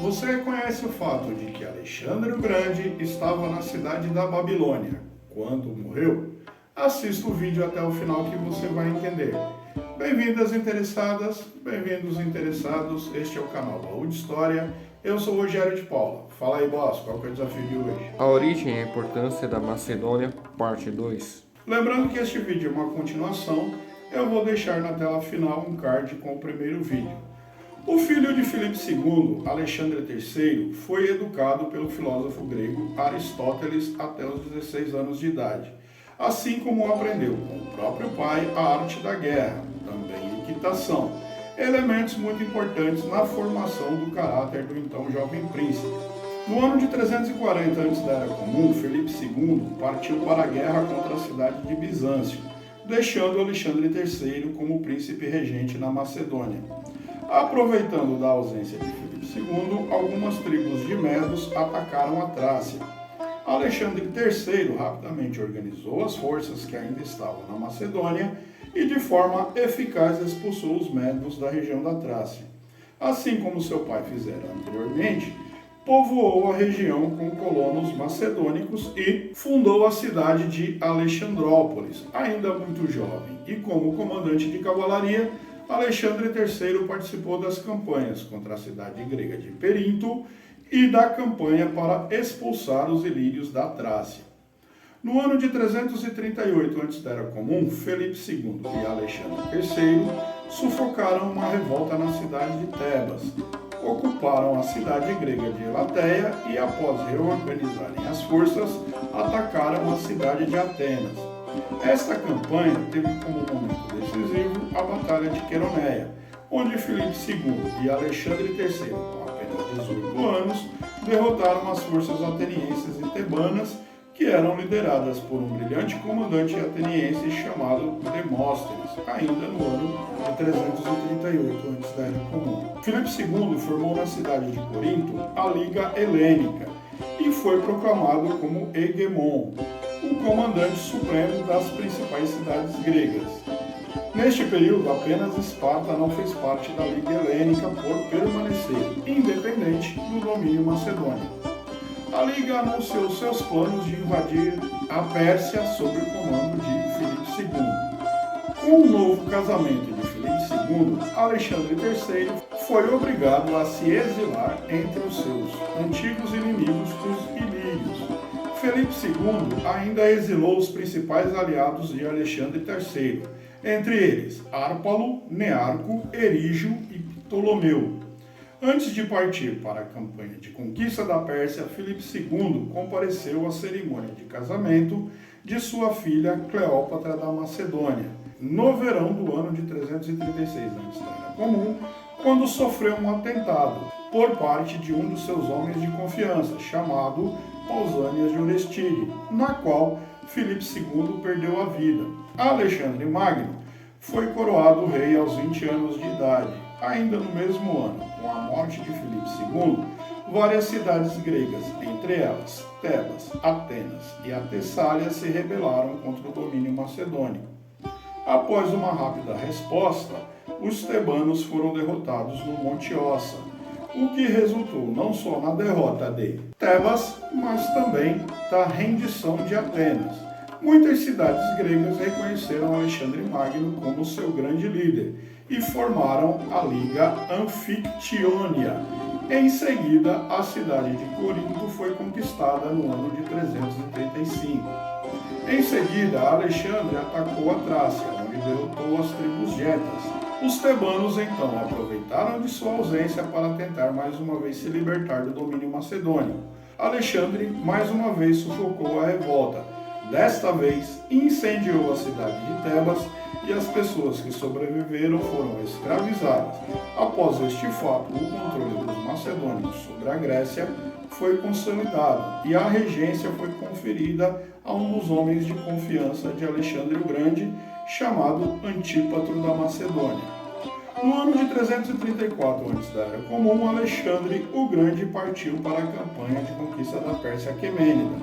Você conhece o fato de que Alexandre o Grande estava na cidade da Babilônia quando morreu? Assista o vídeo até o final que você vai entender. Bem-vindas interessadas, bem-vindos interessados, este é o canal Baú de História. Eu sou o Rogério de Paula. Fala aí, boss, qual que é o desafio de hoje? A origem e a importância da Macedônia, parte 2. Lembrando que este vídeo é uma continuação, eu vou deixar na tela final um card com o primeiro vídeo. O filho de Filipe II, Alexandre III, foi educado pelo filósofo grego Aristóteles até os 16 anos de idade, assim como aprendeu com o próprio pai a arte da guerra, também equitação, elementos muito importantes na formação do caráter do então jovem príncipe. No ano de 340 a.C., Filipe II partiu para a guerra contra a cidade de Bizâncio, deixando Alexandre III como príncipe regente na Macedônia. Aproveitando da ausência de Filipe II, algumas tribos de medos atacaram a Trácia. Alexandre III rapidamente organizou as forças que ainda estavam na Macedônia e de forma eficaz expulsou os medos da região da Trácia. Assim como seu pai fizera anteriormente, povoou a região com colonos macedônicos e fundou a cidade de Alexandrópolis, ainda muito jovem, e como comandante de cavalaria, Alexandre III participou das campanhas contra a cidade grega de Perinto e da campanha para expulsar os ilírios da Trácia. No ano de 338 a.C., Filipe II e Alexandre III sufocaram uma revolta na cidade de Tebas, ocuparam a cidade grega de Elateia e, após reorganizarem as forças, atacaram a cidade de Atenas. Esta campanha teve como momento decisivo a Batalha de Queroneia, onde Filipe II e Alexandre III, com apenas 18 anos, derrotaram as forças atenienses e tebanas, que eram lideradas por um brilhante comandante ateniense chamado Demóstenes, ainda no ano de 338 a.C. Filipe II formou na cidade de Corinto a Liga Helênica e foi proclamado como hegemon, o comandante supremo das principais cidades gregas. Neste período, apenas Esparta não fez parte da Liga Helênica por permanecer independente do domínio macedônico. A Liga anunciou seus planos de invadir a Pérsia sob o comando de Filipe II. Com o novo casamento de Filipe II, Alexandre III foi obrigado a se exilar entre os seus antigos inimigos, os ilírios. Filipe II ainda exilou os principais aliados de Alexandre III, entre eles Árpalo, Nearco, Erígio e Ptolomeu. Antes de partir para a campanha de conquista da Pérsia, Filipe II compareceu à cerimônia de casamento de sua filha Cleópatra da Macedônia, no verão do ano de 336 a.C., quando sofreu um atentado por parte de um dos seus homens de confiança, chamado Pausanias de Orestide, na qual Filipe II perdeu a vida. Alexandre Magno foi coroado rei aos 20 anos de idade. Ainda no mesmo ano, com a morte de Filipe II, várias cidades gregas, entre elas Tebas, Atenas e a Tessália, se rebelaram contra o domínio macedônico. Após uma rápida resposta, os tebanos foram derrotados no Monte Ossa, o que resultou não só na derrota de Tebas, mas também da rendição de Atenas. Muitas cidades gregas reconheceram Alexandre Magno como seu grande líder e formaram a Liga Anfictionia. Em seguida, a cidade de Corinto foi conquistada no ano de 335. Em seguida, Alexandre atacou a Trácia, onde derrotou as tribos getas. Os tebanos então aproveitaram de sua ausência para tentar mais uma vez se libertar do domínio macedônico. Alexandre mais uma vez sufocou a revolta. Desta vez, incendiou a cidade de Tebas e as pessoas que sobreviveram foram escravizadas. Após este fato, o controle dos macedônicos sobre a Grécia foi consolidado e a regência foi conferida a um dos homens de confiança de Alexandre o Grande, chamado Antípatro da Macedônia. No ano de 334 a.C., Alexandre o Grande partiu para a campanha de conquista da Pérsia Aquemênida,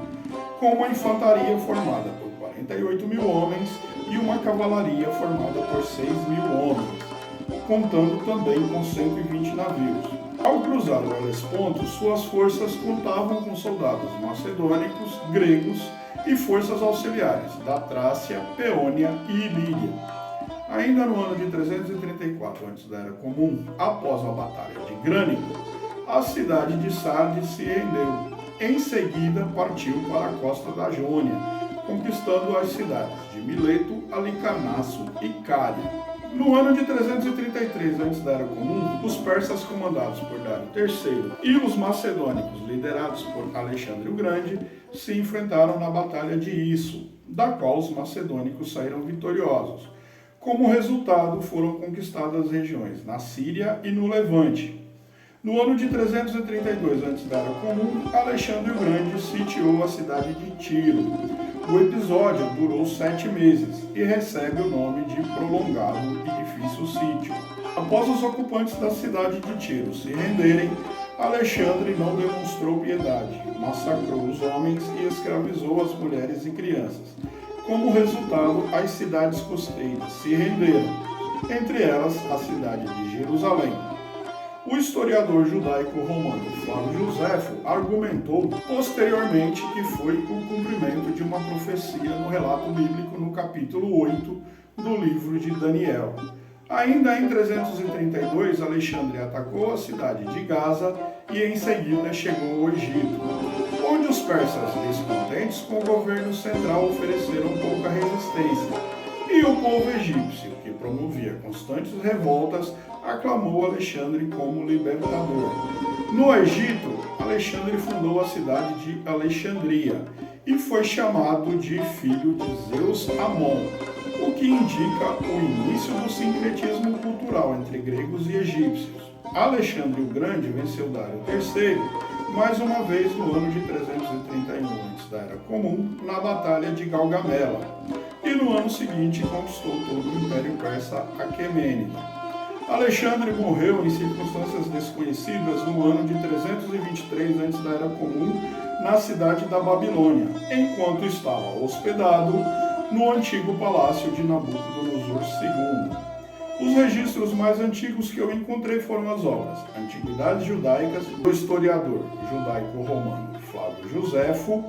com uma infantaria formada por 48 mil homens e uma cavalaria formada por 6 mil homens, contando também com 120 navios. Ao cruzar o Helesponto, suas forças contavam com soldados macedônicos, gregos e forças auxiliares da Trácia, Peônia e Ilíria. Ainda no ano de 334 antes da Era Comum, após a Batalha de Grânico, a cidade de Sardes se rendeu. Em seguida, partiu para a costa da Jônia, conquistando as cidades de Mileto, Alicarnasso e Cária. No ano de 333 antes da Era Comum, os persas comandados por Dário III e os macedônicos liderados por Alexandre o Grande se enfrentaram na Batalha de Isso, da qual os macedônicos saíram vitoriosos. Como resultado, foram conquistadas regiões na Síria e no Levante. No ano de 332 a.C., Alexandre o Grande sitiou a cidade de Tiro. O episódio durou 7 meses e recebe o nome de prolongado e difícil sítio. Após os ocupantes da cidade de Tiro se renderem, Alexandre não demonstrou piedade, massacrou os homens e escravizou as mulheres e crianças. Como resultado, as cidades costeiras se renderam, entre elas a cidade de Jerusalém. O historiador judaico-romano Flávio Joséfo argumentou posteriormente que foi o cumprimento de uma profecia no relato bíblico no capítulo 8 do livro de Daniel. Ainda em 332, Alexandre atacou a cidade de Gaza e em seguida chegou ao Egito, onde os persas, descontentes com o governo central, ofereceram pouca resistência, e o povo egípcio, que promovia constantes revoltas, aclamou Alexandre como libertador. No Egito, Alexandre fundou a cidade de Alexandria e foi chamado de filho de Zeus Amon, o que indica o início do sincretismo cultural entre gregos e egípcios. Alexandre o Grande venceu Dário III mais uma vez no ano de 331 antes da Era Comum, na Batalha de Galgamela, e no ano seguinte conquistou todo o Império Persa Aquemênida. Alexandre morreu em circunstâncias desconhecidas no ano de 323 antes da Era Comum, na cidade da Babilônia, enquanto estava hospedado no antigo palácio de Nabucodonosor II. Os registros mais antigos que eu encontrei foram as obras Antiguidades Judaicas, do historiador judaico-romano Flávio Joséfo,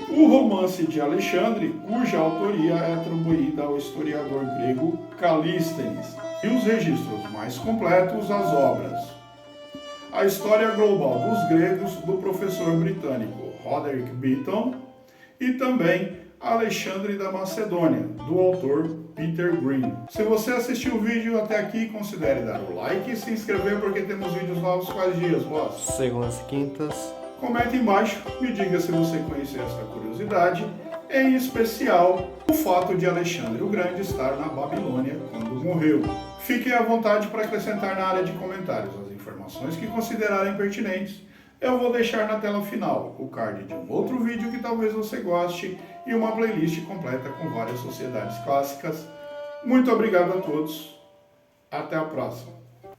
o romance de Alexandre, cuja autoria é atribuída ao historiador grego Calístenes, e os registros mais completos, as obras A História Global dos Gregos, do professor britânico Roderick Beaton, e também Alexandre da Macedônia, do autor Peter Green. Se você assistiu o vídeo até aqui, considere dar o like e se inscrever, porque temos vídeos novos quais dias, boss? Segundas e quintas. Comente embaixo, me diga se você conhecia essa curiosidade, em especial o fato de Alexandre o Grande estar na Babilônia quando morreu. Fiquem à vontade para acrescentar na área de comentários as informações que considerarem pertinentes. Eu vou deixar na tela final o card de um outro vídeo que talvez você goste e uma playlist completa com várias sociedades clássicas. Muito obrigado a todos. Até a próxima.